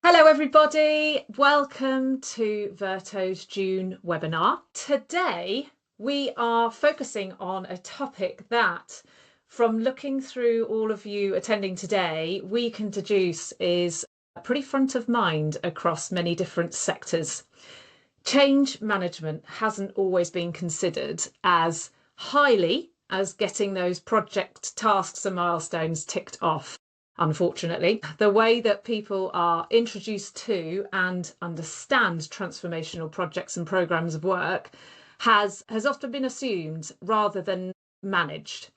Hello everybody, welcome to Verto's June webinar. Today we are focusing on a topic that, from looking through all of you attending today, we can deduce is pretty front of mind across many different sectors. Change management hasn't always been considered as highly as getting those project tasks and milestones ticked off. Unfortunately, the way that people are introduced to and understand transformational projects and programs of work has often been assumed rather than managed.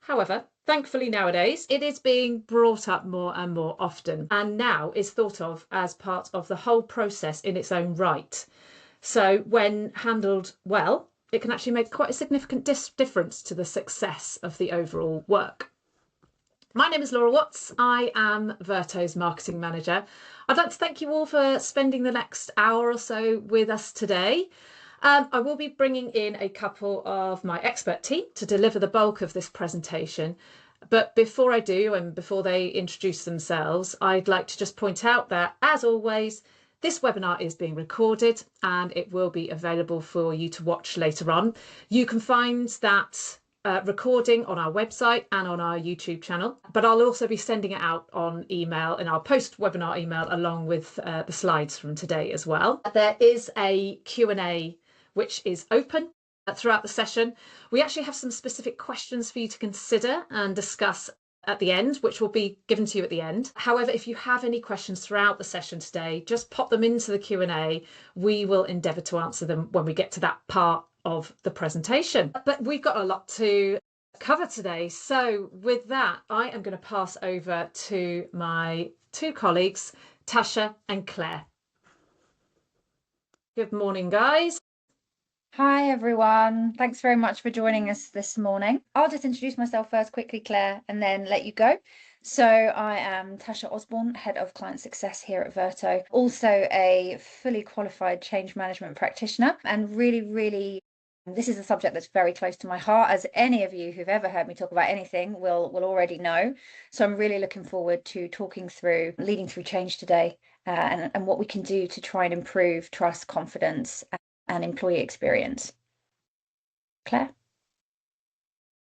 However, thankfully nowadays it is being brought up more and more often, and now is thought of as part of the whole process in its own right. So when handled well, it can actually make quite a significant difference to the success of the overall work. My name is Laura Watts. I am Verto's marketing manager. I'd like to thank you all for spending the next hour or so with us today. I will be bringing in a couple of my expert team to deliver the bulk of this presentation. But before I do, and before they introduce themselves, I'd like to just point out that, as always, this webinar is being recorded and it will be available for you to watch later on. You can find that recording on our website and on our YouTube channel, but I'll also be sending it out on email, and I'll post webinar email along with the slides from today as well. There is a Q&A which is open throughout the session. We actually have some specific questions for you to consider and discuss at the end, which will be given to you at the end. However, if you have any questions throughout the session today, just pop them into the Q&A. We will endeavour to answer them when we get to that part of the presentation. But we've got a lot to cover today. So with that, I am going to pass over to my two colleagues, Tasha and Claire. Good morning, guys. Hi everyone, thanks very much for joining us this morning. I'll just introduce myself first quickly, Claire, and then let you go. So I am Natasha Osborne, Head of Client Success here at Verto, also a fully qualified change management practitioner, and really this is a subject that's very close to my heart, as any of you who've ever heard me talk about anything will already know. So I'm really looking forward to leading through change today, and what we can do to try and improve trust, confidence, and employee experience. Claire?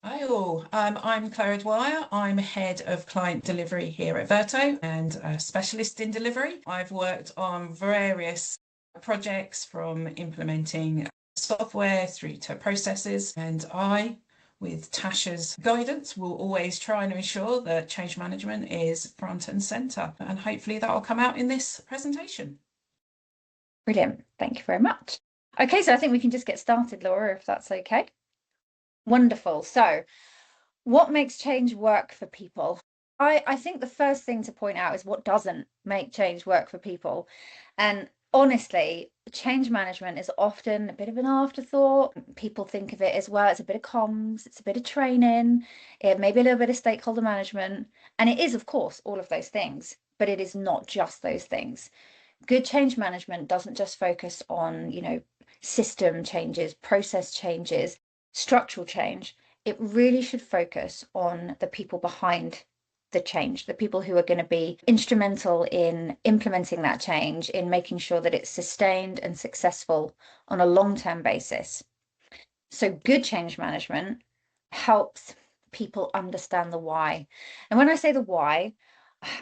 Hi all, I'm Claire Dwyer. I'm Head of Client Delivery here at Verto and a specialist in delivery. I've worked on various projects, from implementing software through to processes, and I, with Tasha's guidance, will always try and ensure that change management is front and centre, and hopefully that will come out in this presentation. Brilliant, thank you very much. Okay, so I think we can just get started, Laura, if that's okay. Wonderful. So what makes change work for people? I think the first thing to point out is what doesn't make change work for people. And honestly, change management is often a bit of an afterthought. People think of it as, well, it's a bit of comms, it's a bit of training, it may be a little bit of stakeholder management. And it is, of course, all of those things, but it is not just those things. Good change management doesn't just focus on, system changes, process changes, structural change. It really should focus on the people behind the change, the people who are going to be instrumental in implementing that change, in making sure that it's sustained and successful on a long-term basis. So good change management helps people understand the why. And when I say the why,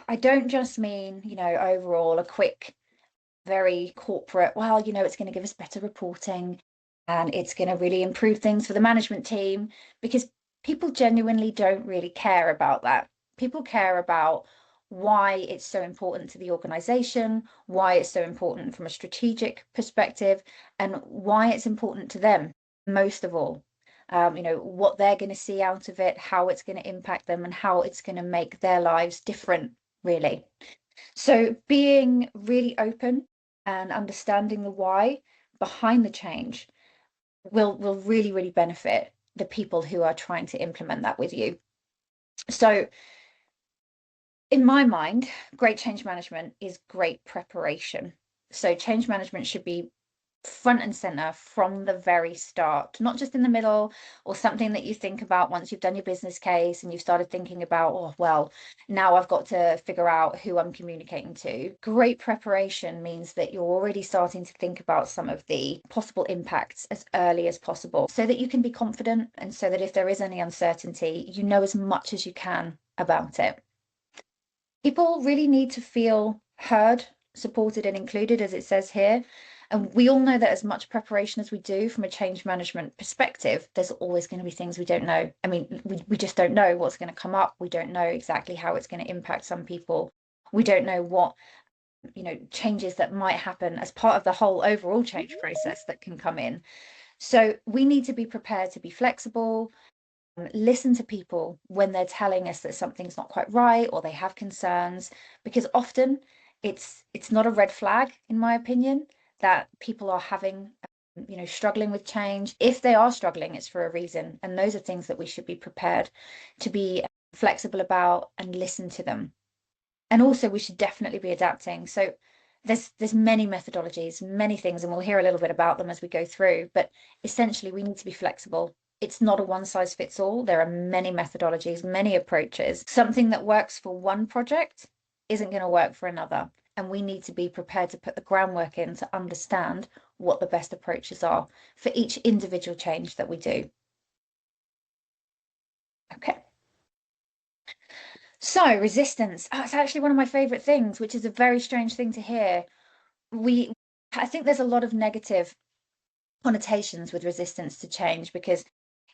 I don't just mean, overall a quick, very corporate, well, it's going to give us better reporting and it's going to really improve things for the management team, because people genuinely don't really care about that. People care about why it's so important to the organization, why it's so important from a strategic perspective, and why it's important to them most of all. What they're going to see out of it, how it's going to impact them, and how it's going to make their lives different, really. So being really open and understanding the why behind the change will really benefit the people who are trying to implement that with you. So in my mind, great change management is great preparation. So change management should be front and center from the very start, not just in the middle or something that you think about once you've done your business case and you've started thinking about, oh, well, now I've got to figure out who I'm communicating to. Great preparation means that you're already starting to think about some of the possible impacts as early as possible so that you can be confident, and so that if there is any uncertainty, you know as much as you can about it. People really need to feel heard, supported, and included, as it says here. And we all know that as much preparation as we do from a change management perspective, there's always going to be things we don't know. I mean, we just don't know what's going to come up. We don't know exactly how it's going to impact some people. We don't know what, changes that might happen as part of the whole overall change process that can come in. So we need to be prepared to be flexible, listen to people when they're telling us that something's not quite right or they have concerns, because often it's not a red flag, in my opinion, that people are having struggling with change. If they are struggling, it's for a reason, and those are things that we should be prepared to be flexible about and listen to them. And also we should definitely be adapting. So there's many methodologies, many things, and we'll hear a little bit about them as we go through, but essentially we need to be flexible. It's not a one size fits all. There are many methodologies, many approaches. Something that works for one project isn't going to work for another, and we need to be prepared to put the groundwork in to understand what the best approaches are for each individual change that we do. Okay. So resistance, it's actually one of my favorite things, which is a very strange thing to hear. I think there's a lot of negative connotations with resistance to change, because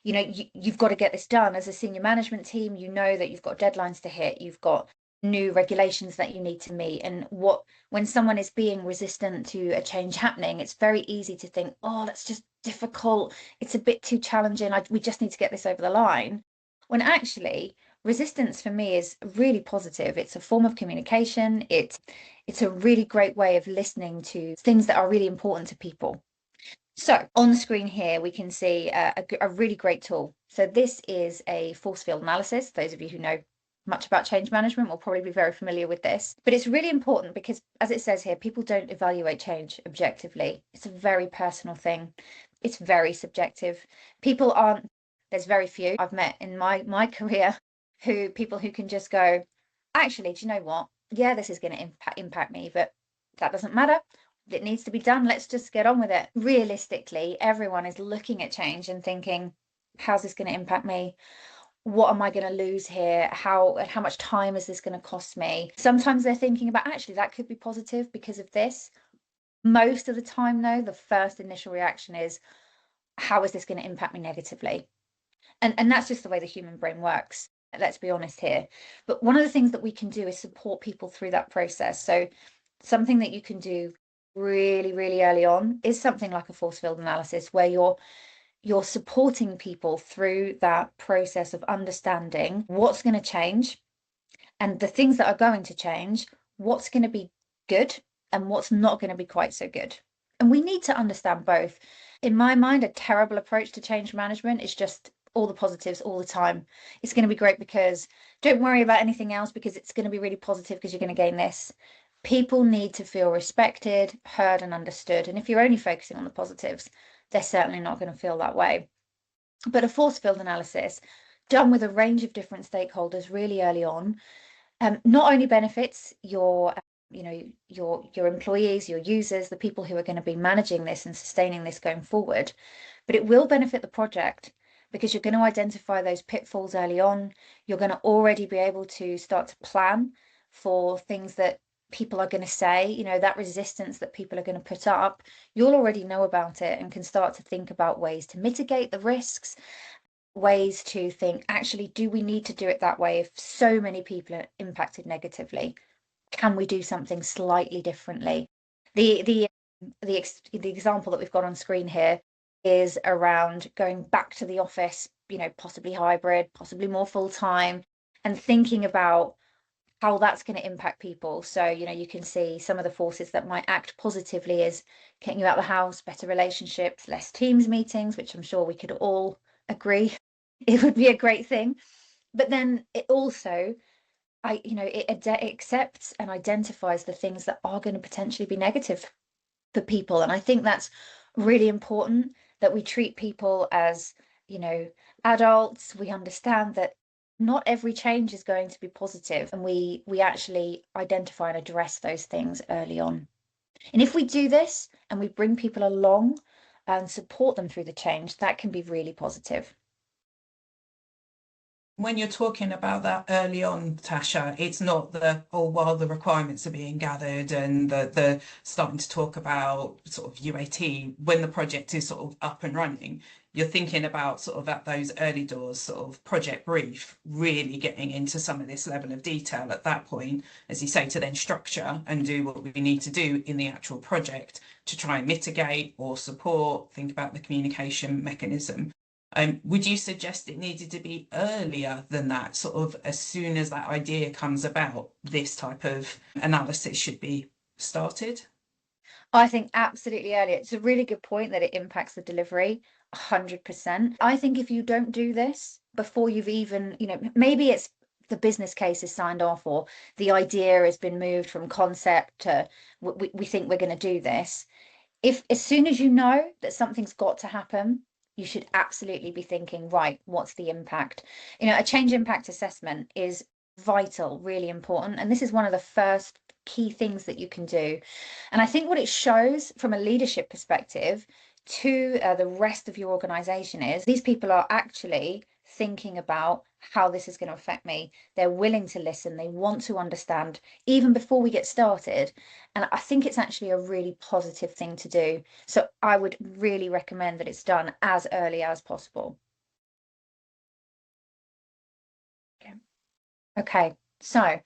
you've got to get this done as a senior management team. You know that you've got deadlines to hit, you've got new regulations that you need to meet, and when someone is being resistant to a change happening, it's very easy to think, oh, that's just difficult, it's a bit too challenging, we just need to get this over the line, when actually resistance for me is really positive. It's a form of communication. It's a really great way of listening to things that are really important to people. So on the screen here, we can see a really great tool. So this is a force field analysis. Those of you who know much about change management will probably be very familiar with this, but it's really important because, as it says here, people don't evaluate change objectively. It's a very personal thing. It's very subjective. There's very few I've met in my career people who can just go, actually, do you know what? Yeah, this is going to impact me, but that doesn't matter. It needs to be done. Let's just get on with it. Realistically, everyone is looking at change and thinking, how's this going to impact me? What am I going to lose here? How much time is this going to cost me? Sometimes they're thinking about, actually, that could be positive because of this. Most of the time, though, the first initial reaction is, how is this going to impact me negatively? And that's just the way the human brain works. Let's be honest here. But one of the things that we can do is support people through that process. So something that you can do really, really early on is something like a force field analysis, where you're supporting people through that process of understanding what's going to change, and the things that are going to change, what's going to be good and what's not going to be quite so good. And we need to understand both. In my mind, a terrible approach to change management is just all the positives all the time. It's going to be great because don't worry about anything else, because it's going to be really positive because you're going to gain this. People need to feel respected, heard, and understood. And if you're only focusing on the positives, they're certainly not going to feel that way. But a force field analysis done with a range of different stakeholders really early on not only benefits your employees, your users, the people who are going to be managing this and sustaining this going forward, but it will benefit the project, because you're going to identify those pitfalls early on. You're going to already be able to start to plan for things that people are going to say, that resistance that people are going to put up. You'll already know about it and can start to think about ways to mitigate the risks, ways to think, actually, do we need to do it that way if so many people are impacted negatively? Can we do something slightly differently? The example that we've got on screen here is around going back to the office, possibly hybrid, possibly more full-time, and thinking about how that's going to impact people. So, you can see some of the forces that might act positively is getting you out of the house, better relationships, less Teams meetings, which I'm sure we could all agree it would be a great thing. But then it also, it accepts and identifies the things that are going to potentially be negative for people. And I think that's Really important that we treat people as, adults. We understand that not every change is going to be positive, and we actually identify and address those things early on. And if we do this and we bring people along and support them through the change, that can be really positive. When you're talking about that early on, Tasha, it's not while the requirements are being gathered and the starting to talk about sort of UAT when the project is sort of up and running. You're thinking about sort of at those early doors, sort of project brief, really getting into some of this level of detail at that point, as you say, to then structure and do what we need to do in the actual project to try and mitigate or support, think about the communication mechanism. Would you suggest it needed to be earlier than that, sort of as soon as that idea comes about, this type of analysis should be started? I think absolutely earlier. It's a really good point that it impacts the delivery 100%. I think if you don't do this before you've even, maybe it's the business case is signed off or the idea has been moved from concept to we think we're going to do this. If as soon as you know that something's got to happen, you should absolutely be thinking, right, what's the impact? A change impact assessment is vital, really important. And this is one of the first key things that you can do. And I think what it shows from a leadership perspective to the rest of your organization is these people are actually thinking about how this is going to affect me. They're willing to listen. They want to understand even before we get started. And I think it's actually a really positive thing to do. So I would really recommend that it's done as early as possible. Okay, so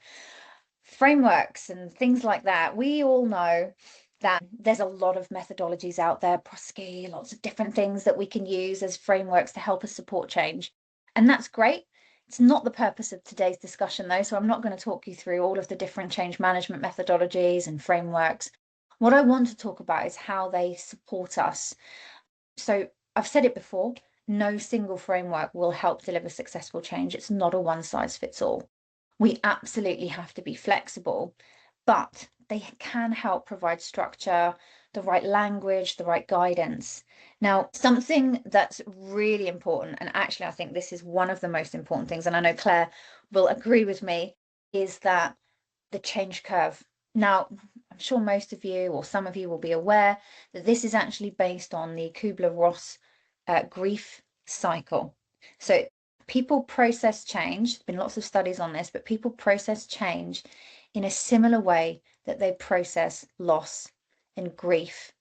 frameworks and things like that. We all know that there's a lot of methodologies out there, Prosky, lots of different things that we can use as frameworks to help us support change. And that's great. It's not the purpose of today's discussion, though, so I'm not going to talk you through all of the different change management methodologies and frameworks. What I want to talk about is how they support us. So I've said it before, no single framework will help deliver successful change. It's not a one size fits all. We absolutely have to be flexible, but they can help provide structure, the right language, the right guidance. Now, something that's really important, and actually I think this is one of the most important things, and I know Claire will agree with me, is that the change curve. Now, I'm sure most of you or some of you will be aware that this is actually based on the Kubler-Ross grief cycle. So people process change, there's been lots of studies on this, but people process change in a similar way that they process loss and grief.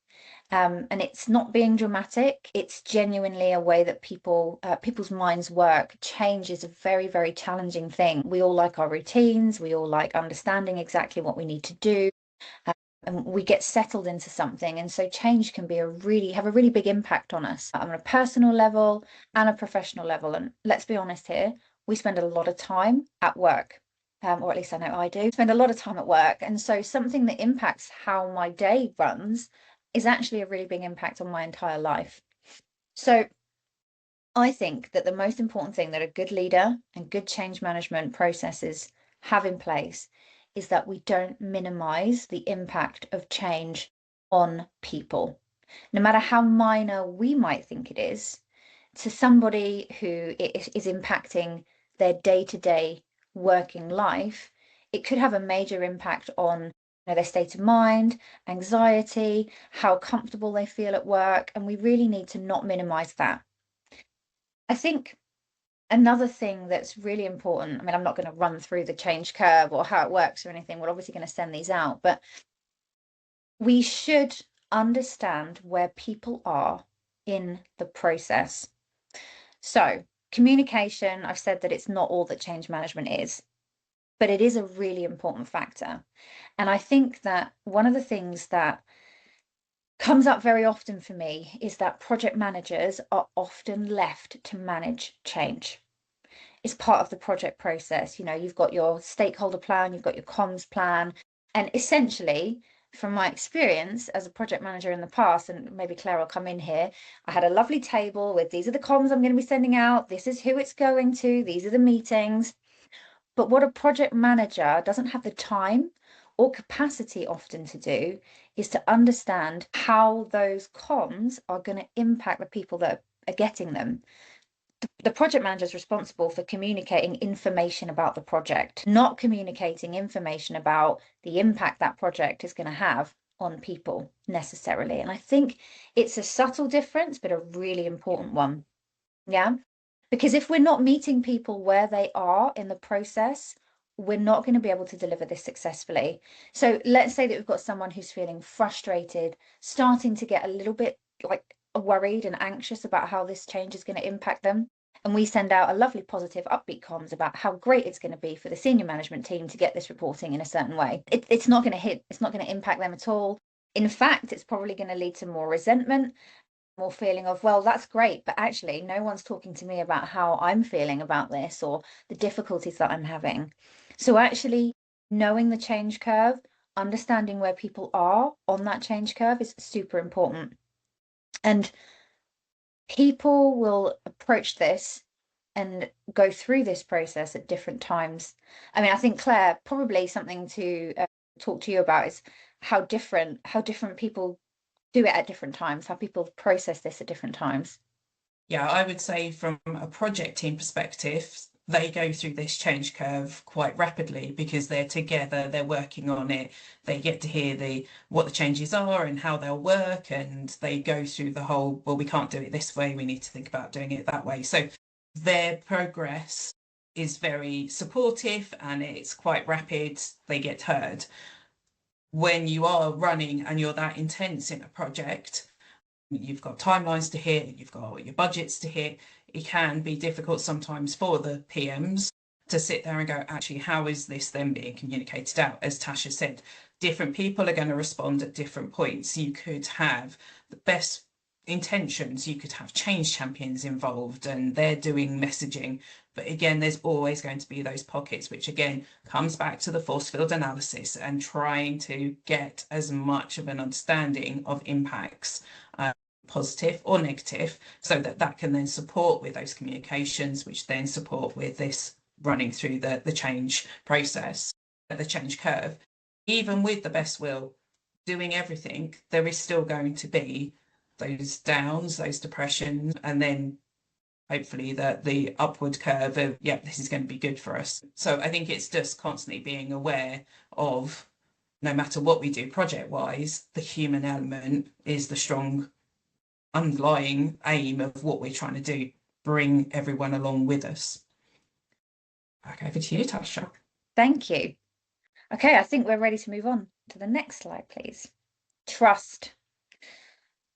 And it's not being dramatic. It's genuinely a way that people's minds work. Change is a very, very challenging thing. We all like our routines. We all like understanding exactly what we need to do. And we get settled into something. And so change can be have a really big impact on us on a personal level and a professional level. And let's be honest here, we spend a lot of time at work. Or at least I know I do, spend a lot of time at work. And so something that impacts how my day runs is actually a really big impact on my entire life. So I think that the most important thing that a good leader and good change management processes have in place is that we don't minimize the impact of change on people. No matter how minor we might think it is, to somebody who is impacting their day-to-day working life, it could have a major impact on their state of mind, anxiety, how comfortable they feel at work, and we really need to not minimize that. I think another thing that's really important, I mean, I'm not going to run through the change curve or how it works or anything. We're obviously going to send these out, but we should understand where people are in the process. So communication, I've said that it's not all that change management is, but it is a really important factor. And I think that one of the things that comes up very often for me is that project managers are often left to manage change. It's part of the project process. You've got your stakeholder plan, you've got your comms plan, and essentially, from my experience as a project manager in the past, and maybe Claire will come in here, I had a lovely table with these are the comms I'm going to be sending out, this is who it's going to, these are the meetings. But what a project manager doesn't have the time or capacity often to do is to understand how those comms are going to impact the people that are getting them. The project manager is responsible for communicating information about the project, not communicating information about the impact that project is going to have on people necessarily. And I think it's a subtle difference, but a really important one. Yeah. Because if we're not meeting people where they are in the process, we're not going to be able to deliver this successfully. So let's say that we've got someone who's feeling frustrated, starting to get a little bit like worried and anxious about how this change is going to impact them. And we send out a lovely, positive, upbeat comms about how great it's going to be for the senior management team to get this reporting in a certain way. It's not going to impact them at all. In fact, it's probably going to lead to more resentment, more feeling of, well, that's great, but actually no one's talking to me about how I'm feeling about this or the difficulties that I'm having. So actually knowing the change curve, understanding where people are on that change curve is super important. And people will approach this and go through this process at different times. I mean, I think, Claire, probably something to talk to you about is how different people do it at different times, how people process this at different times. Yeah, I would say from a project team perspective, they go through this change curve quite rapidly because they're together, they're working on it, they get to hear what the changes are and how they'll work, and they go through the whole, well, we can't do it this way, we need to think about doing it that way. So their progress is very supportive and it's quite rapid, they get heard. When you are running and you're that intense in a project, you've got timelines to hit, you've got your budgets to hit, it can be difficult sometimes for the PMs to sit there and go, actually, how is this then being communicated out? As Tasha said, different people are going to respond at different points. You could have the best intentions, you could have change champions involved and they're doing messaging, but again, there's always going to be those pockets, which again comes back to the force field analysis and trying to get as much of an understanding of impacts, positive or negative, so that can then support with those communications, which then support with this running through the change process, the change curve. Even with the best will, doing everything, there is still going to be those downs, those depressions, and then hopefully the upward curve of, yeah, this is going to be good for us. So I think it's just constantly being aware of, no matter what we do project wise, the human element is the strong underlying aim of what we're trying to do, bring everyone along with us. Okay, over to you, Tasha. Thank you. Okay, I think we're ready to move on to the next slide, please. Trust.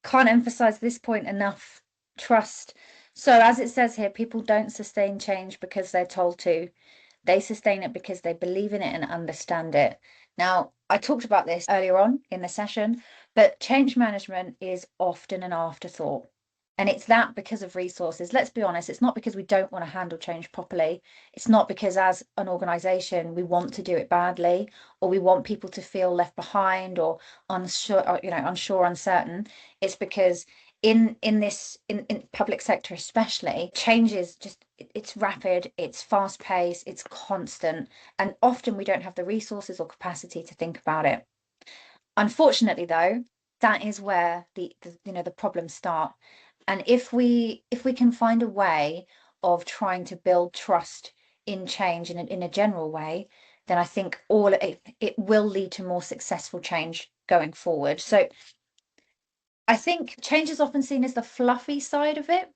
Can't emphasize this point enough. Trust. So as it says here, people don't sustain change because they're told to. They sustain it because they believe in it and understand it. Now, I talked about this earlier on in the session, but change management is often an afterthought. And it's that because of resources. Let's be honest, it's not because we don't want to handle change properly. It's not because as an organisation, we want to do it badly, or we want people to feel left behind or unsure, or, unsure, uncertain. It's because in public sector especially, change is just, it's rapid, it's fast paced, it's constant, and often we don't have the resources or capacity to think about it. Unfortunately though, that is where the problems start. And if we can find a way of trying to build trust in change in a general way, then I think it will lead to more successful change going forward. So I think change is often seen as the fluffy side of it.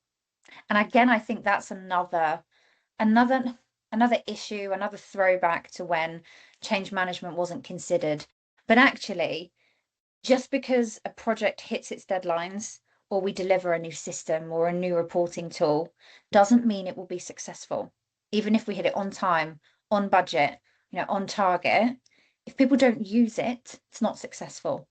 And again, I think that's another issue, another throwback to when change management wasn't considered. But actually, just because a project hits its deadlines or we deliver a new system or a new reporting tool doesn't mean it will be successful. Even if we hit it on time, on budget, on target, if people don't use it, it's not successful.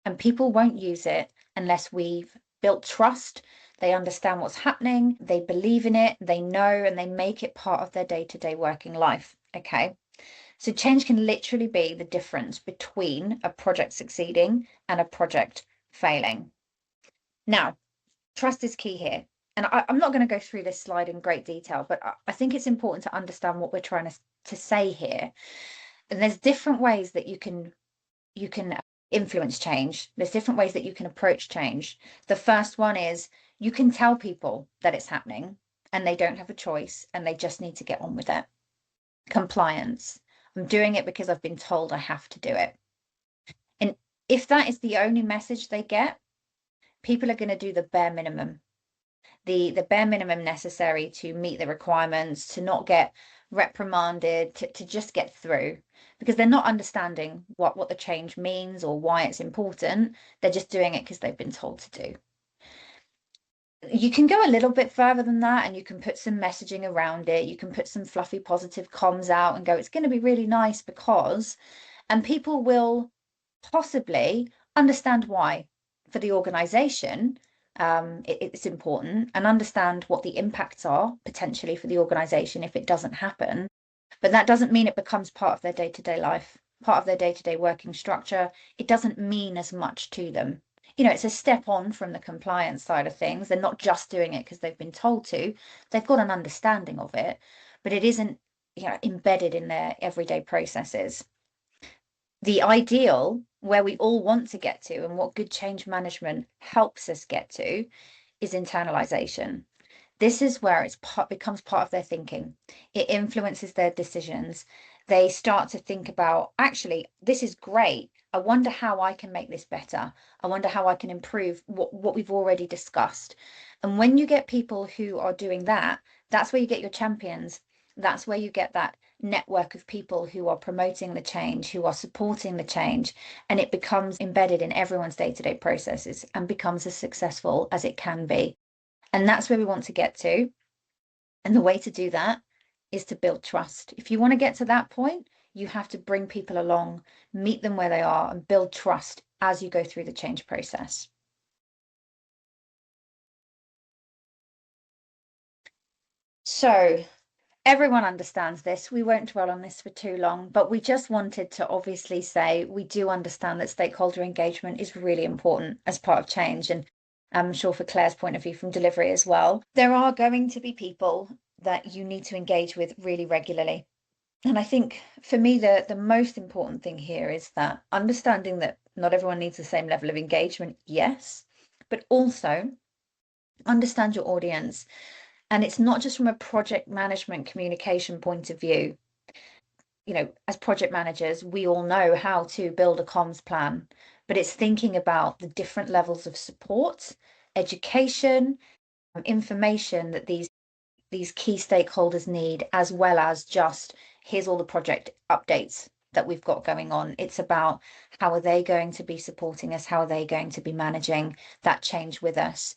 And people won't use it unless we've built trust, they understand what's happening, they believe in it, they know, and they make it part of their day-to-day working life. Okay. So change can literally be the difference between a project succeeding and a project failing. Now, trust is key here. And I'm not going to go through this slide in great detail, but I think it's important to understand what we're trying to say here. And there's different ways that you can influence change. There's different ways that you can approach change. The first one is you can tell people that it's happening and they don't have a choice and they just need to get on with it. Compliance. I'm doing it because I've been told I have to do it. And if that is the only message they get, people are going to do the bare minimum. The bare minimum necessary to meet the requirements, to not get reprimanded, to just get through, because they're not understanding what the change means or why it's important. They're just doing it because they've been told to do. You can go a little bit further than that, and you can put some messaging around it. You can put some fluffy positive comms out and go, it's going to be really nice because, and people will possibly understand why. For the organisation, it's important, and understand what the impacts are potentially for the organisation if it doesn't happen. But that doesn't mean it becomes part of their day-to-day life, part of their day-to-day working structure. It doesn't mean as much to them. It's a step on from the compliance side of things. They're not just doing it because they've been told to. They've got an understanding of it, but it isn't, embedded in their everyday processes. The ideal, where we all want to get to and what good change management helps us get to, is internalisation. This is where it becomes part of their thinking. It influences their decisions. They start to think about, actually, this is great. I wonder how I can make this better. I wonder how I can improve what we've already discussed. And when you get people who are doing that, that's where you get your champions. That's where you get that network of people who are promoting the change, who are supporting the change, and it becomes embedded in everyone's day-to-day processes and becomes as successful as it can be. And that's where we want to get to. And the way to do that is to build trust. If you want to get to that point, you have to bring people along, meet them where they are, and build trust as you go through the change process. So everyone understands this. We won't dwell on this for too long, but we just wanted to obviously say we do understand that stakeholder engagement is really important as part of change. And I'm sure for Claire's point of view from delivery as well, there are going to be people that you need to engage with really regularly. And I think for me, the most important thing here is that understanding that not everyone needs the same level of engagement, yes, but also understand your audience. And it's not just from a project management communication point of view. As project managers, we all know how to build a comms plan, but it's thinking about the different levels of support, education, information that these key stakeholders need, as well as just here's all the project updates that we've got going on. It's about how are they going to be supporting us? How are they going to be managing that change with us?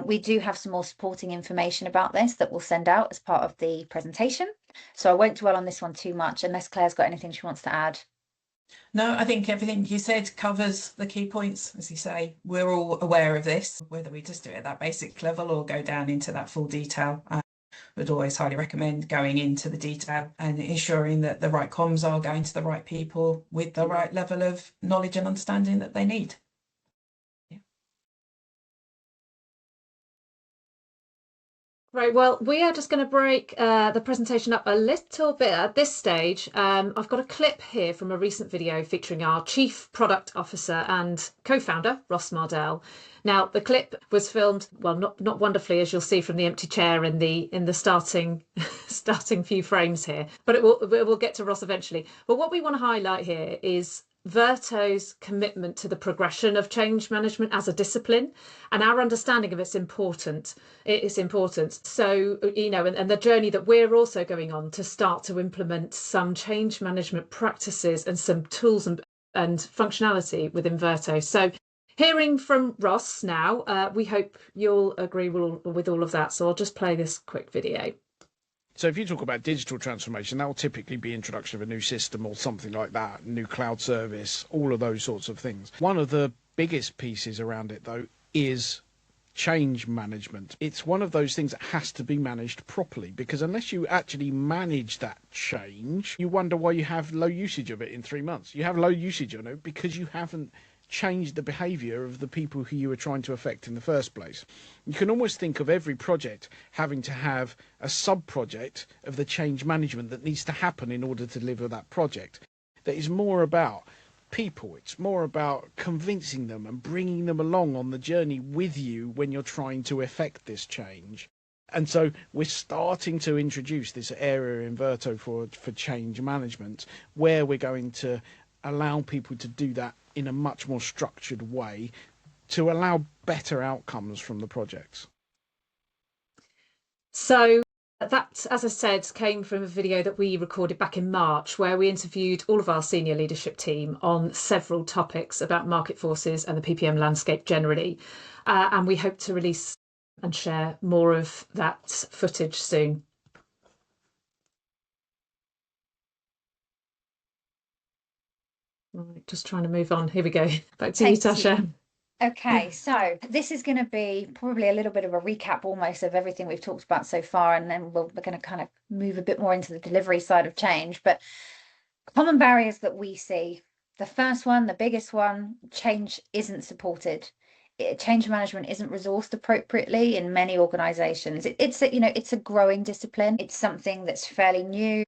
We do have some more supporting information about this that we'll send out as part of the presentation. So I won't dwell on this one too much unless Claire's got anything she wants to add. No, I think everything you said covers the key points. As you say, we're all aware of this, whether we just do it at that basic level or go down into that full detail. Would always highly recommend going into the detail and ensuring that the right comms are going to the right people with the right level of knowledge and understanding that they need. Right, well, we are just going to break the presentation up a little bit at this stage. I've got a clip here from a recent video featuring our Chief Product Officer and co-founder, Ross Mardell. Now, the clip was filmed, well, not wonderfully, as you'll see from the empty chair in the starting few frames here, but we'll get to Ross eventually. But what we want to highlight here is Verto's commitment to the progression of change management as a discipline, and our understanding of it's important. It is important. So, and the journey that we're also going on to start to implement some change management practices and some tools and functionality within Verto. So hearing from Ross now, we hope you'll agree with all of that. So I'll just play this quick video. So if you talk about digital transformation, that will typically be introduction of a new system or something like that, new cloud service, all of those sorts of things. One of the biggest pieces around it, though, is change management. It's one of those things that has to be managed properly, because unless you actually manage that change, you wonder why you have low usage of it in 3 months. You have low usage on it because you haven't changed the behaviour of the people who you were trying to affect in the first place. You can almost think of every project having to have a sub-project of the change management that needs to happen in order to deliver that project. That is more about people. It's more about convincing them and bringing them along on the journey with you when you're trying to effect this change. And so we're starting to introduce this area in Verto for change management, where we're going to allow people to do that in a much more structured way to allow better outcomes from the projects. So that, as I said, came from a video that we recorded back in March, where we interviewed all of our senior leadership team on several topics about market forces and the PPM landscape generally. And we hope to release and share more of that footage soon. Right, just trying to move on. Here we go. Back to you, Natasha. Okay, so this is going to be probably a little bit of a recap almost of everything we've talked about so far, and then we're going to kind of move a bit more into the delivery side of change. But common barriers that we see, the first one, the biggest one, change isn't supported. Change management isn't resourced appropriately in many organizations. It's a growing discipline. It's something that's fairly new.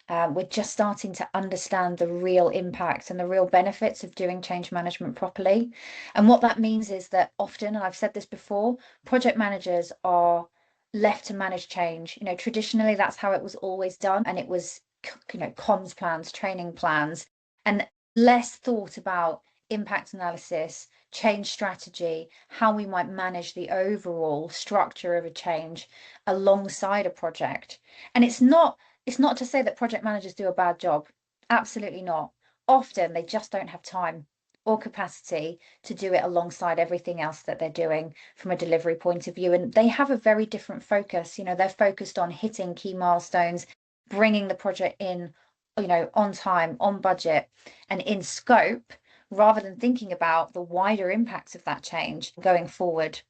We're just starting to understand the real impact and the real benefits of doing change management properly. And what that means is that often, and I've said this before, project managers are left to manage change. Traditionally, that's how it was always done. And it was, comms plans, training plans, and less thought about impact analysis, change strategy, how we might manage the overall structure of a change alongside a project. And it's not to say that project managers do a bad job. Absolutely not. Often they just don't have time or capacity to do it alongside everything else that they're doing from a delivery point of view. And they have a very different focus. They're focused on hitting key milestones, bringing the project in, on time, on budget, and in scope, rather than thinking about the wider impacts of that change going forward.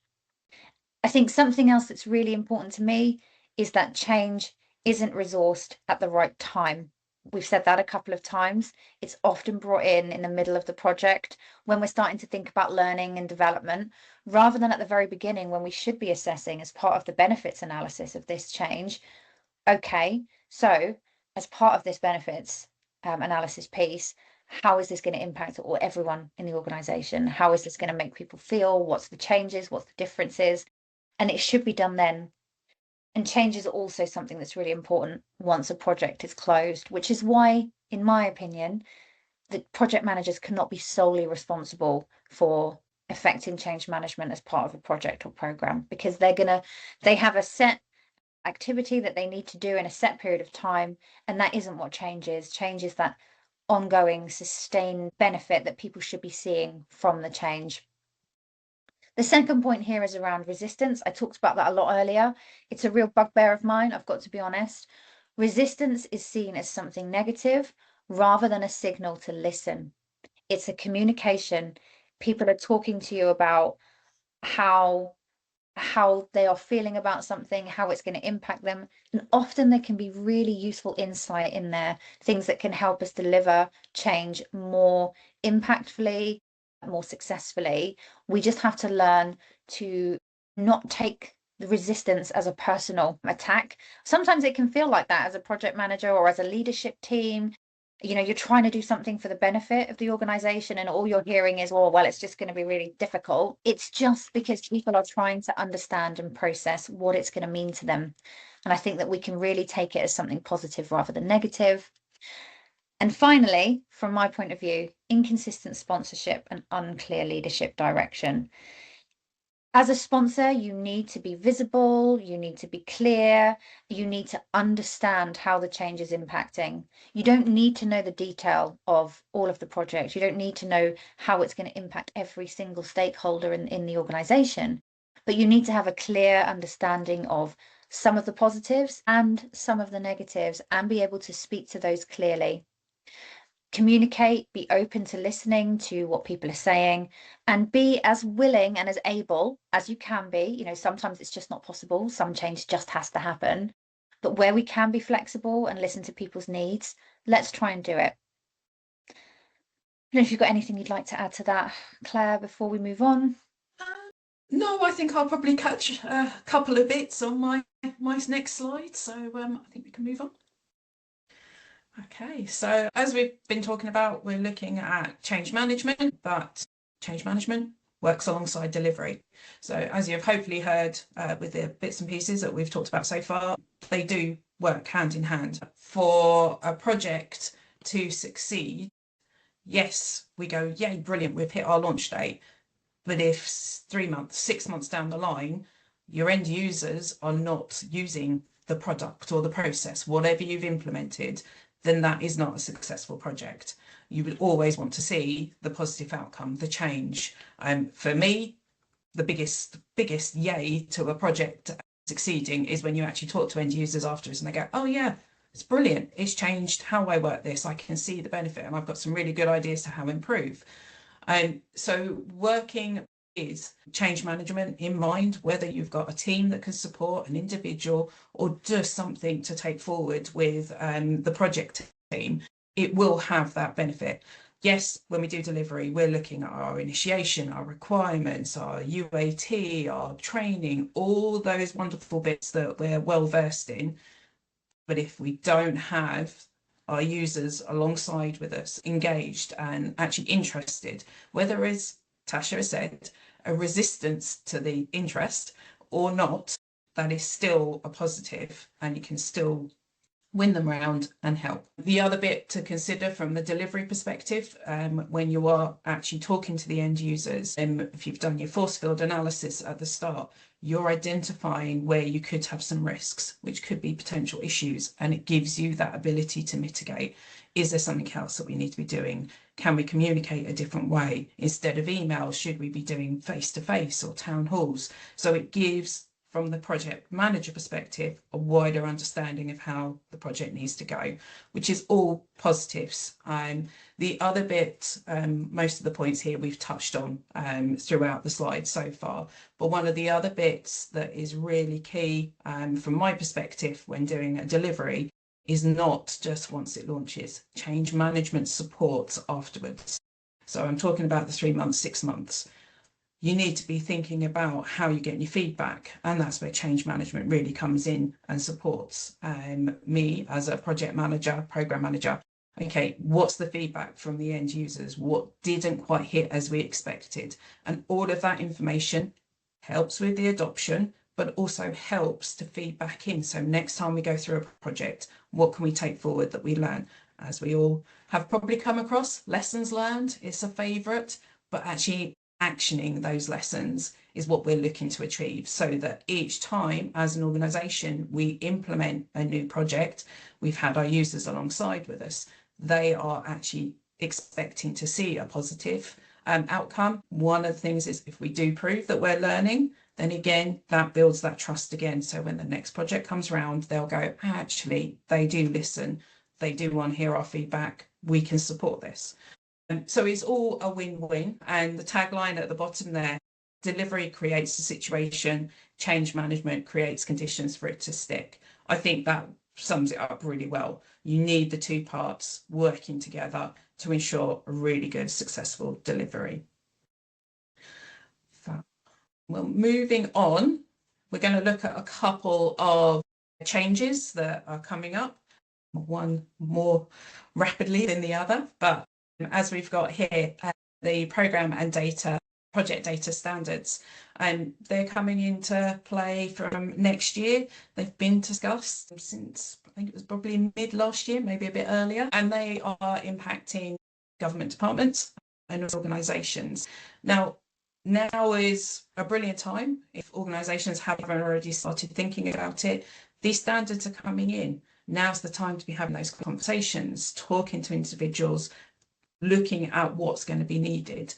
I think something else that's really important to me is that change isn't resourced at the right time. We've said that a couple of times. It's often brought in the middle of the project when we're starting to think about learning and development, rather than at the very beginning when we should be assessing as part of the benefits analysis of this change. Okay, so as part of this benefits analysis piece, how is this going to impact everyone in the organization? How is this going to make people feel? What's the changes? What's the differences? And it should be done then. And change is also something that's really important once a project is closed, which is why, in my opinion, the project managers cannot be solely responsible for effecting change management as part of a project or program, because they have a set activity that they need to do in a set period of time, and that isn't what change is. Change is that ongoing, sustained benefit that people should be seeing from the change. The second point here is around resistance. I talked about that a lot earlier. It's a real bugbear of mine, I've got to be honest. Resistance is seen as something negative rather than a signal to listen. It's a communication. People are talking to you about how they are feeling about something, how it's going to impact them. And often there can be really useful insight in there, things that can help us deliver change more impactfully, more successfully. We just have to learn to not take the resistance as a personal attack. Sometimes it can feel like that as a project manager or as a leadership team. You're trying to do something for the benefit of the organization, and all you're hearing is, well, it's just going to be really difficult. It's just because people are trying to understand and process what it's going to mean to them. And I think that we can really take it as something positive rather than negative. And finally, from my point of view, inconsistent sponsorship and unclear leadership direction. As a sponsor, you need to be visible, you need to be clear, you need to understand how the change is impacting. You don't need to know the detail of all of the projects. You don't need to know how it's going to impact every single stakeholder in the organization, but you need to have a clear understanding of some of the positives and some of the negatives and be able to speak to those clearly. Communicate, be open to listening to what people are saying, and be as willing and as able as you can be. Sometimes it's just not possible. Some change just has to happen. But where we can be flexible and listen to people's needs, let's try and do it. I don't know if you've got anything you'd like to add to that, Claire, before we move on. No, I think I'll probably catch a couple of bits on my next slide. So I think we can move on. Okay, so as we've been talking about, we're looking at change management, but change management works alongside delivery. So as you've hopefully heard with the bits and pieces that we've talked about so far, they do work hand in hand. For a project to succeed, yes, we go, yay, brilliant, we've hit our launch date. But if 3 months, 6 months down the line, your end users are not using the product or the process, whatever you've implemented, then that is not a successful project. You would always want to see the positive outcome, the change. For me, the biggest yay to a project succeeding is when you actually talk to end users afterwards and they go, oh yeah, it's brilliant, it's changed how I work this, I can see the benefit, and I've got some really good ideas to how to improve. So working is change management in mind, whether you've got a team that can support an individual or just something to take forward with the project team, it will have that benefit. Yes, when we do delivery, we're looking at our initiation, our requirements, our UAT, our training, all those wonderful bits that we're well versed in. But if we don't have our users alongside with us, engaged and actually interested, whether, as Tasha has said, a resistance to the interest or not, that is still a positive, and you can still win them round and help. The other bit to consider from the delivery perspective, when you are actually talking to the end users, if you've done your force field analysis at the start, you're identifying where you could have some risks, which could be potential issues, and it gives you that ability to mitigate. Is there something else that we need to be doing? Can we communicate a different way? Instead of emails, should we be doing face-to-face or town halls? So it gives, from the project manager perspective, a wider understanding of how the project needs to go, which is all positives. The other bit, most of the points here we've touched on throughout the slides so far, but one of the other bits that is really key from my perspective when doing a delivery is not just once it launches, change management support afterwards. So I'm talking about the 3 months, 6 months. You need to be thinking about how you're getting your feedback, and that's where change management really comes in and supports me as a project manager, program manager. Okay, what's the feedback from the end users? What didn't quite hit as we expected? And all of that information helps with the adoption, but also helps to feed back in. So next time we go through a project, what can we take forward that we learn? As we all have probably come across, lessons learned, it's a favourite, but actually actioning those lessons is what we're looking to achieve, so that each time as an organisation we implement a new project, we've had our users alongside with us, they are actually expecting to see a positive outcome. One of the things is, if we do prove that we're learning, then again that builds that trust again, so when the next project comes around, they'll go, actually they do listen, they do want to hear our feedback, we can support this. So it's all a win-win, and the tagline at the bottom there, delivery creates a situation, change management creates conditions for it to stick. I think that sums it up really well. You need the two parts working together to ensure a really good, successful delivery. Well, moving on, we're going to look at a couple of changes that are coming up, one more rapidly than the other, but as we've got here, the program and data, project data standards, and they're coming into play from next year. They've been discussed since, I think it was probably mid last year, maybe a bit earlier, and they are impacting government departments and organisations. Now is a brilliant time if organisations haven't already started thinking about it. These standards are coming in. Now's the time to be having those conversations, talking to individuals, looking at what's going to be needed.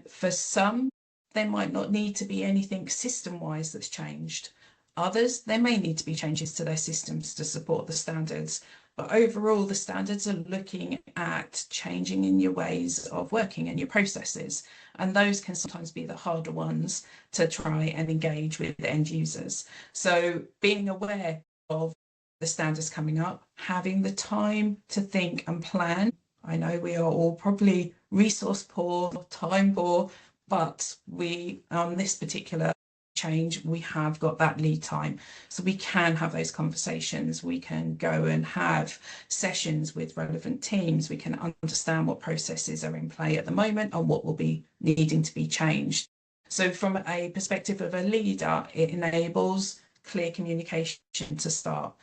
For some, there might not need to be anything system-wise that's changed. Others, there may need to be changes to their systems to support the standards. But overall, the standards are looking at changing in your ways of working and your processes. And those can sometimes be the harder ones to try and engage with the end users. So being aware of the standards coming up, having the time to think and plan. I know we are all probably resource poor, time poor, but we, on this particular change, we have got that lead time. So we can have those conversations. We can go and have sessions with relevant teams. We can understand what processes are in play at the moment and what will be needing to be changed. So from a perspective of a leader, it enables clear communication to start,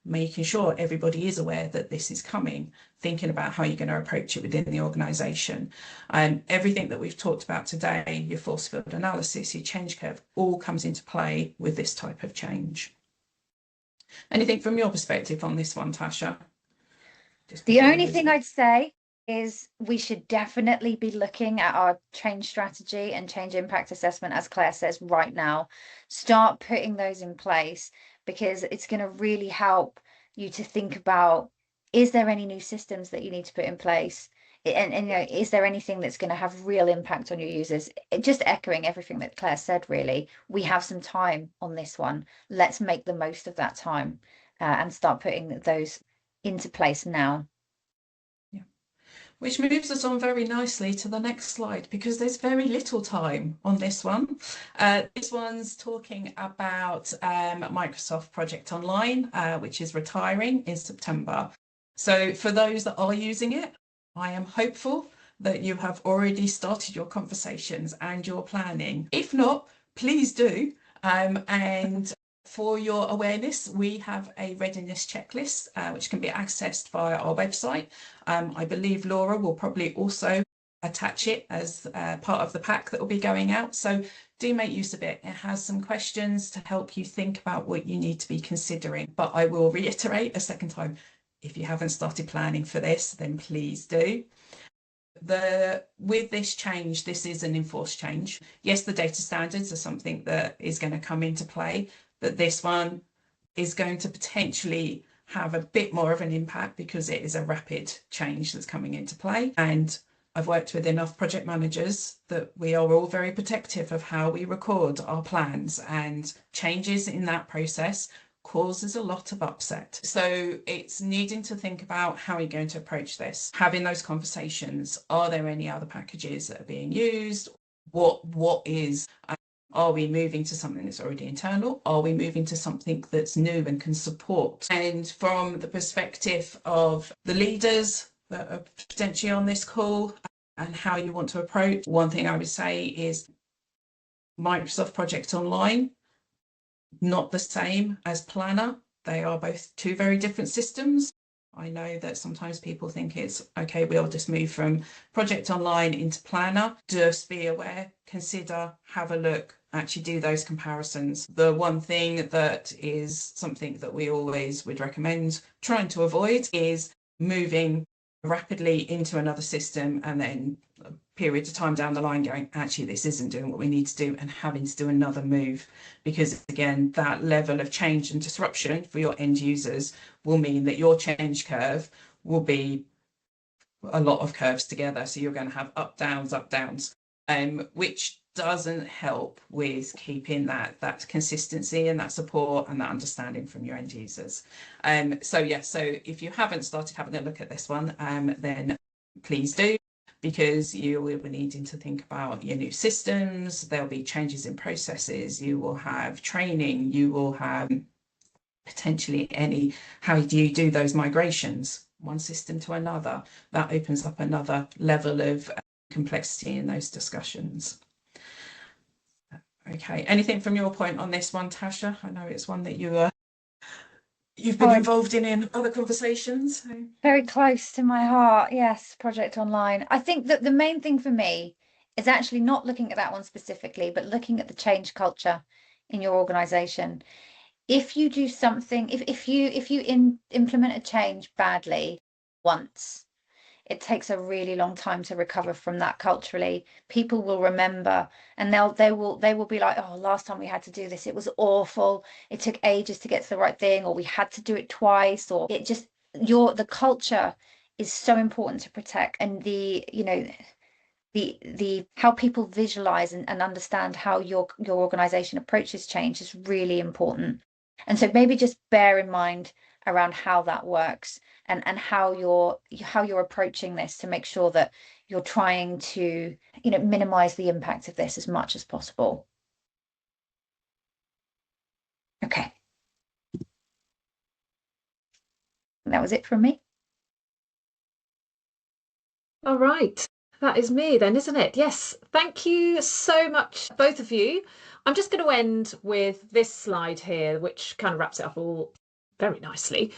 making sure everybody is aware that this is coming, thinking about how you're going to approach it within the organisation. Everything that we've talked about today, your force field analysis, your change curve, all comes into play with this type of change. Anything from your perspective on this one, Tasha? The only thing I'd say is we should definitely be looking at our change strategy and change impact assessment, as Claire says, right now. Start putting those in place, because it's going to really help you to think about, is there any new systems that you need to put in place? And you know, is there anything that's going to have real impact on your users? Just echoing everything that Claire said, really, we have some time on this one. Let's make the most of that time and start putting those into place now. Which moves us on very nicely to the next slide, because there's very little time on this one. This one's talking about Microsoft Project Online, which is retiring in September. So for those that are using it, I am hopeful that you have already started your conversations and your planning. If not, please do. And for your awareness, we have a readiness checklist, which can be accessed via our website. I believe Laura will probably also attach it as part of the pack that will be going out. So do make use of it. It has some questions to help you think about what you need to be considering. But I will reiterate a second time, if you haven't started planning for this, then please do. With this change, this is an enforced change. Yes, the data standards are something that is going to come into play, but this one is going to potentially have a bit more of an impact because it is a rapid change that's coming into play. And I've worked with enough project managers that we are all very protective of how we record our plans, and changes in that process causes a lot of upset. So it's needing to think about how you're going to approach this, having those conversations. Are there any other packages that are being used? What is, are we moving to something that's already internal? Are we moving to something that's new and can support? And from the perspective of the leaders that are potentially on this call and how you want to approach, one thing I would say is Microsoft Project Online, not the same as Planner. They are both two very different systems. I know that sometimes people think it's okay, we'll just move from Project Online into Planner. Just be aware, consider, have a look, actually do those comparisons. The one thing that is something that we always would recommend trying to avoid is moving rapidly into another system and then a period of time down the line going, actually this isn't doing what we need to do, and having to do another move, because again that level of change and disruption for your end users will mean that your change curve will be a lot of curves together, so you're going to have up downs, which doesn't help with keeping that consistency and that support and that understanding from your end users. So if you haven't started having a look at this one, then please do, because you will be needing to think about your new systems. There'll be changes in processes, you will have training, you will have potentially how do you do those migrations, one system to another. That opens up another level of complexity in those discussions. Okay, anything from your point on this one, Tasha? I know it's one that you've been involved in other conversations. So. Very close to my heart, yes, Project Online. I think that the main thing for me is actually not looking at that one specifically, but looking at the change culture in your organization. If you do something, if you implement a change badly once, it takes a really long time to recover from that culturally. People will remember, and they will be like, oh, last time we had to do this, it was awful. It took ages to get to the right thing, or we had to do it twice, or it just the culture is so important to protect. And the how people visualize and understand how your organization approaches change is really important. And so maybe just bear in mind around how that works and how you're approaching this to make sure that you're trying to minimize the impact of this as much as possible. that was it from me. All right. That is me then, isn't it? Yes. Thank you so much, both of you. I'm just going to end with this slide here, which kind of wraps it up all very nicely.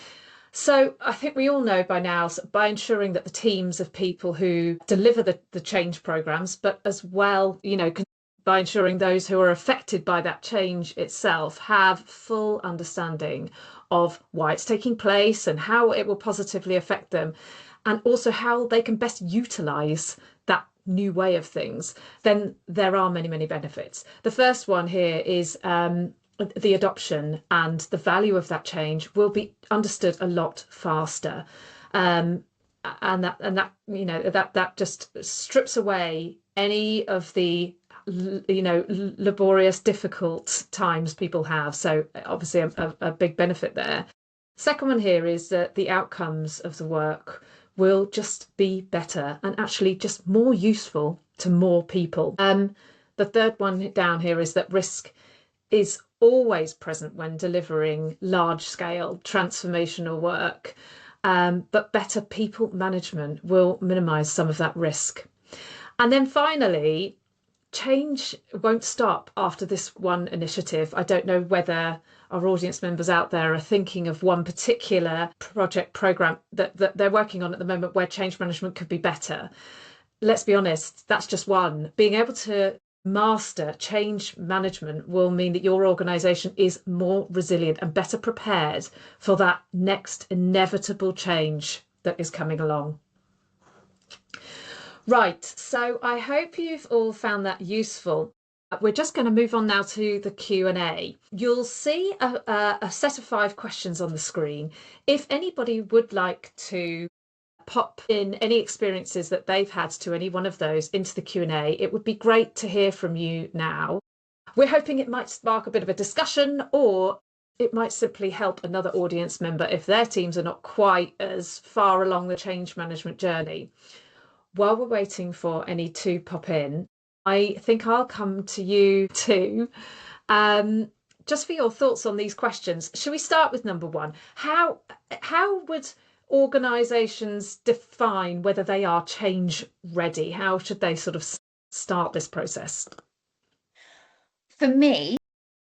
So I think we all know by now, by ensuring that the teams of people who deliver the change programs, but as well, by ensuring those who are affected by that change itself have full understanding of why it's taking place and how it will positively affect them, and also how they can best utilise that new way of things, then there are many, many benefits. The first one here is the adoption and the value of that change will be understood a lot faster. And that just strips away any of the laborious, difficult times people have. So obviously a big benefit there. Second one here is that the outcomes of the work will just be better and actually just more useful to more people. The third one down here is that risk is always present when delivering large-scale transformational work, but better people management will minimise some of that risk. And then finally, change won't stop after this one initiative. I don't know whether our audience members out there are thinking of one particular program that they're working on at the moment where change management could be better. Let's be honest, that's just one. Being able to master change management will mean that your organisation is more resilient and better prepared for that next inevitable change that is coming along. Right, so I hope you've all found that useful. We're just going to move on now to the Q&A. You'll see a set of 5 questions on the screen. If anybody would like to pop in any experiences that they've had to any one of those into the Q&A, it would be great to hear from you now. We're hoping it might spark a bit of a discussion, or it might simply help another audience member if their teams are not quite as far along the change management journey. While we're waiting for any to pop in, I think I'll come to you too, just for your thoughts on these questions. Shall we start with number 1? How would organisations define whether they are change ready? How should they sort of start this process? For me,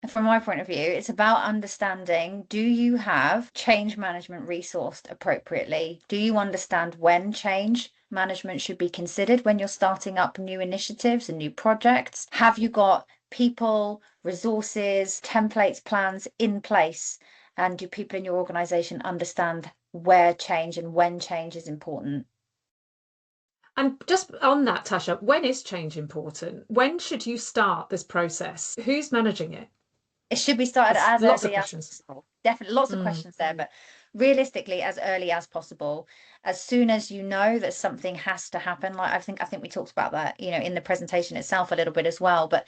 from my point of view, it's about understanding, do you have change management resourced appropriately? Do you understand when change management should be considered when you're starting up new initiatives and new projects? Have you got people, resources, templates, plans in place? And do people in your organisation understand where change and when change is important? And just on that, Tasha, when is change important? When should you start this process? Who's managing it? It should be started as early as possible. Definitely lots of questions there, but realistically as early as possible. As soon as you know that something has to happen, like I think we talked about that, in the presentation itself a little bit as well, but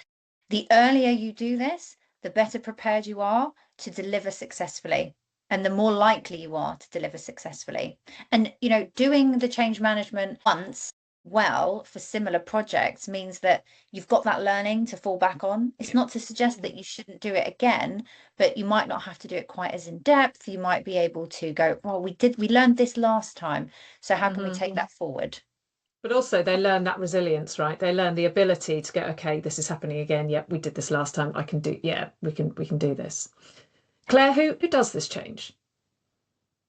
the earlier you do this, the better prepared you are to deliver successfully, and the more likely you are to deliver successfully. And doing the change management once well for similar projects means that you've got that learning to fall back on. It's not to suggest that you shouldn't do it again, but you might not have to do it quite as in depth. You might be able to go, well, we learned this last time, so how can we take that forward? But also they learn that resilience, right? They learn the ability to go, okay, this is happening again. Yep, we did this last time. We can do this. Claire, who does this change?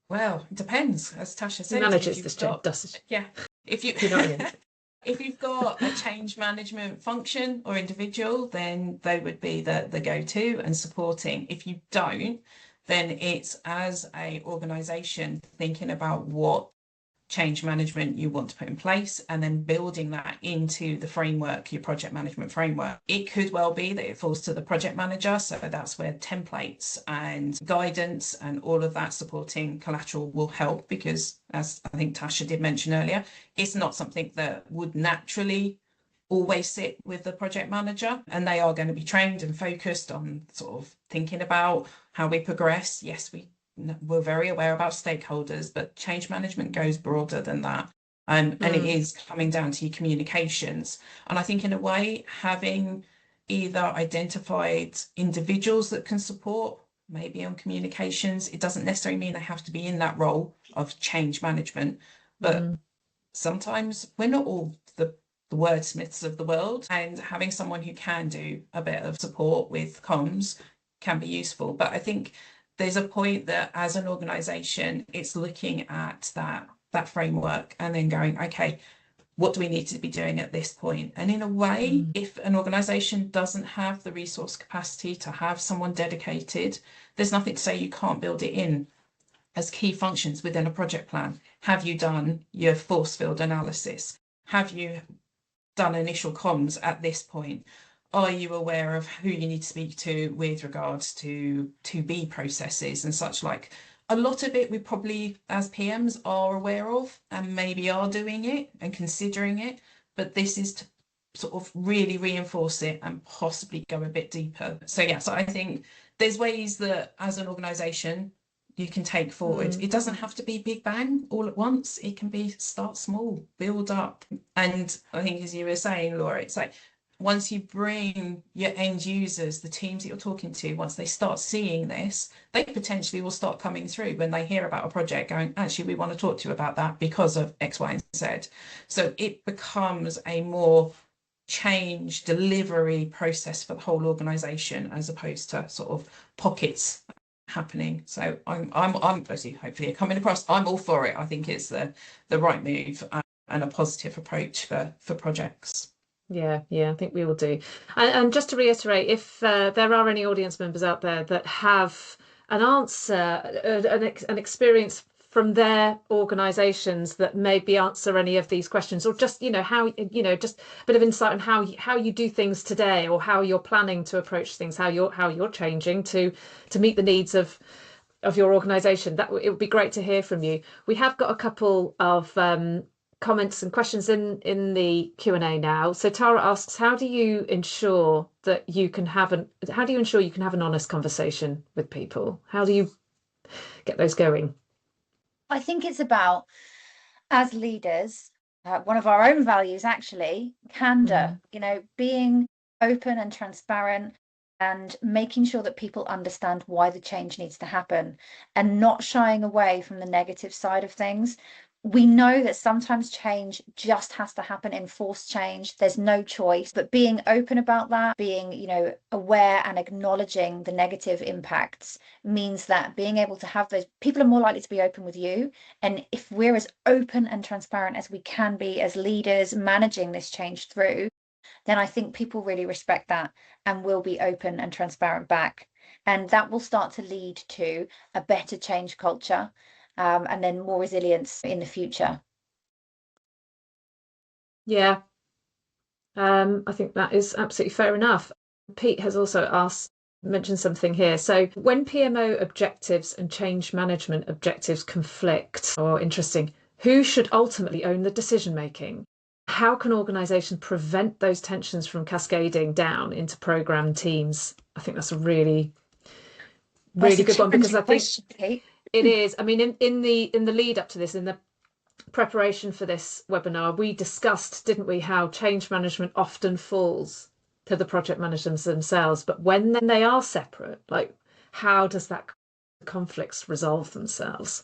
Well, it depends, as Tasha said. Who manages this change? Yeah. If you've got a change management function or individual, then they would be the go-to and supporting. If you don't, then it's as a organisation thinking about what change management you want to put in place and then building that into the framework, your project management framework. It could well be that it falls to the project manager, so that's where templates and guidance and all of that supporting collateral will help, because as I think Tasha did mention earlier, it's not something that would naturally always sit with the project manager, and they are going to be trained and focused on sort of thinking about how we progress. Yes, we're very aware about stakeholders, but change management goes broader than that. And it is coming down to your communications. And I think in a way, having either identified individuals that can support maybe on communications. It doesn't necessarily mean they have to be in that role of change management, but sometimes we're not all the wordsmiths of the world, and having someone who can do a bit of support with comms can be useful. But I think there's a point that as an organisation, it's looking at that framework and then going, okay, what do we need to be doing at this point? And in a way, if an organisation doesn't have the resource capacity to have someone dedicated, there's nothing to say you can't build it in as key functions within a project plan. Have you done your force field analysis? Have you done initial comms at this point? Are you aware of who you need to speak to with regards to be processes and such like? A lot of it we probably as PMs are aware of and maybe are doing it and considering it, but this is to sort of really reinforce it and possibly go a bit deeper. So yeah, so I think there's ways that as an organisation you can take forward. It doesn't have to be big bang all at once. It can be start small, build up. And I think as you were saying, Laura, it's like once you bring your end users, the teams that you're talking to, once they start seeing this, they potentially will start coming through when they hear about a project going, actually, we want to talk to you about that because of X, Y, and Z. So it becomes a more change delivery process for the whole organisation as opposed to sort of pockets happening. So I'm hopefully coming across. I'm all for it. I think it's the right move and a positive approach for projects. Yeah, I think we all do. And just to reiterate, if there are any audience members out there that have an answer, an experience from their organisations that maybe answer any of these questions, or just how just a bit of insight on how you do things today, or how you're planning to approach things, how you're changing to meet the needs of your organisation, that it would be great to hear from you. We have got a couple of comments and questions in the Q&A now. So Tara asks, how do you ensure you can have an honest conversation with people? How do you get those going? I think it's about, as leaders, one of our own values actually, candor, being open and transparent and making sure that people understand why the change needs to happen and not shying away from the negative side of things. We know that sometimes change just has to happen in forced change. There's no choice, but being open about that, being, aware and acknowledging the negative impacts means that being able to have those people are more likely to be open with you. And if we're as open and transparent as we can be as leaders managing this change through, then I think people really respect that and will be open and transparent back. And that will start to lead to a better change culture. And then more resilience in the future. Yeah, I think that is absolutely fair enough. Pete has also mentioned something here. So when PMO objectives and change management objectives conflict, interesting, who should ultimately own the decision making? How can organisations prevent those tensions from cascading down into programme teams? I think that's a really good one, because I think it is. I mean, in the lead up to this, in the preparation for this webinar, we discussed, didn't we, how change management often falls to the project managers themselves, but when they are separate, like how does that conflicts resolve themselves?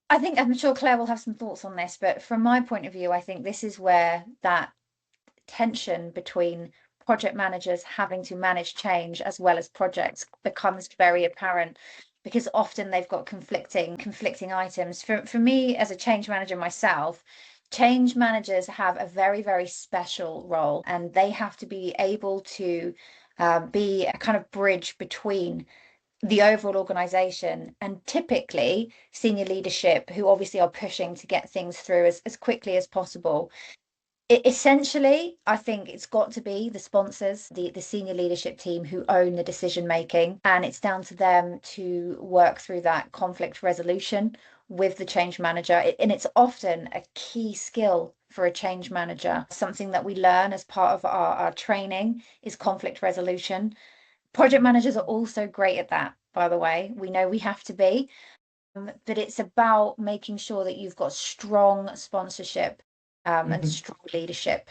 I'm sure Claire will have some thoughts on this, but from my point of view, I think this is where that tension between project managers having to manage change as well as projects becomes very apparent, because often they've got conflicting items. For me as a change manager myself, change managers have a very, very special role, and they have to be able to be a kind of bridge between the overall organization and typically senior leadership, who obviously are pushing to get things through as quickly as possible. Essentially, I think it's got to be the sponsors, the senior leadership team, who own the decision making, and it's down to them to work through that conflict resolution with the change manager. And it's often a key skill for a change manager. Something that we learn as part of our training is conflict resolution. Project managers are also great at that, by the way. We know we have to be, but it's about making sure that you've got strong sponsorship and strong leadership.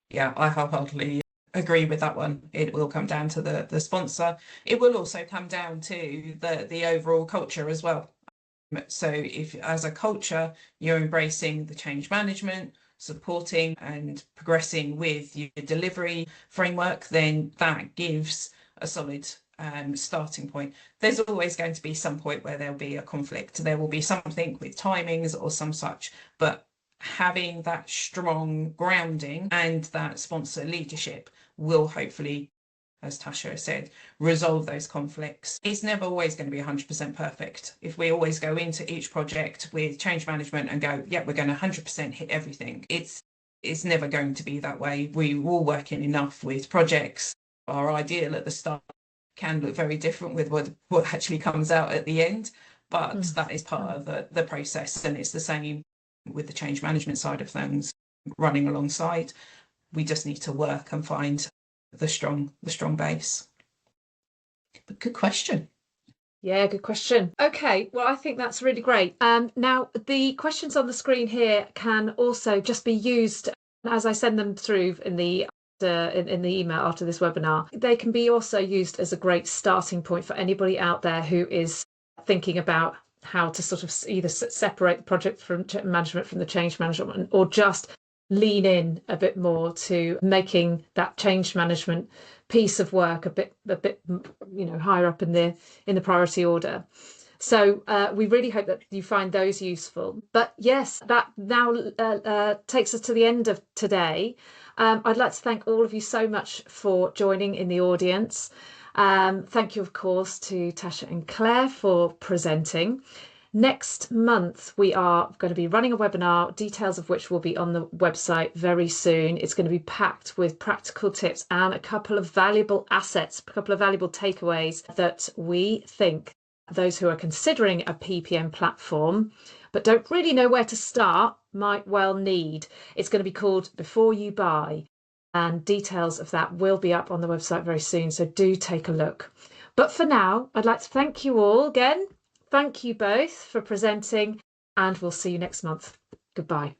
Yeah, I wholeheartedly agree with that one. It will come down to the sponsor. It will also come down to the overall culture as well. So if as a culture you're embracing the change management, supporting and progressing with your delivery framework, then that gives a solid starting point. There's always going to be some point where there'll be a conflict. There will be something with timings or some such, but having that strong grounding and that sponsor leadership will hopefully, as Tasha has said, resolve those conflicts. It's never always going to be 100% perfect. If we always go into each project with change management and go, yeah, we're going to 100% hit everything, it's never going to be that way. We're all working enough with projects. Our ideal at the start can look very different with what actually comes out at the end, but that is part of the process. And it's the same with the change management side of things running alongside. We just need to work and find the strong base. But good question. Yeah, good question. Okay, well, I think that's really great. Now, the questions on the screen here can also just be used as I send them through in the email after this webinar. They can be also used as a great starting point for anybody out there who is thinking about how to sort of either separate the project from management from the change management, or just lean in a bit more to making that change management piece of work a bit higher up in the priority order. So we really hope that you find those useful. But yes, that now takes us to the end of today. I'd like to thank all of you so much for joining in the audience. Thank you, of course, to Tasha and Claire for presenting. Next month, we are going to be running a webinar, details of which will be on the website very soon. It's going to be packed with practical tips and a couple of valuable assets, a couple of valuable takeaways that we think those who are considering a PPM platform but don't really know where to start might well need. It's going to be called Before You Buy, and details of that will be up on the website very soon, so do take a look. But for now, I'd like to thank you all again. Thank you both for presenting, and we'll see you next month. Goodbye.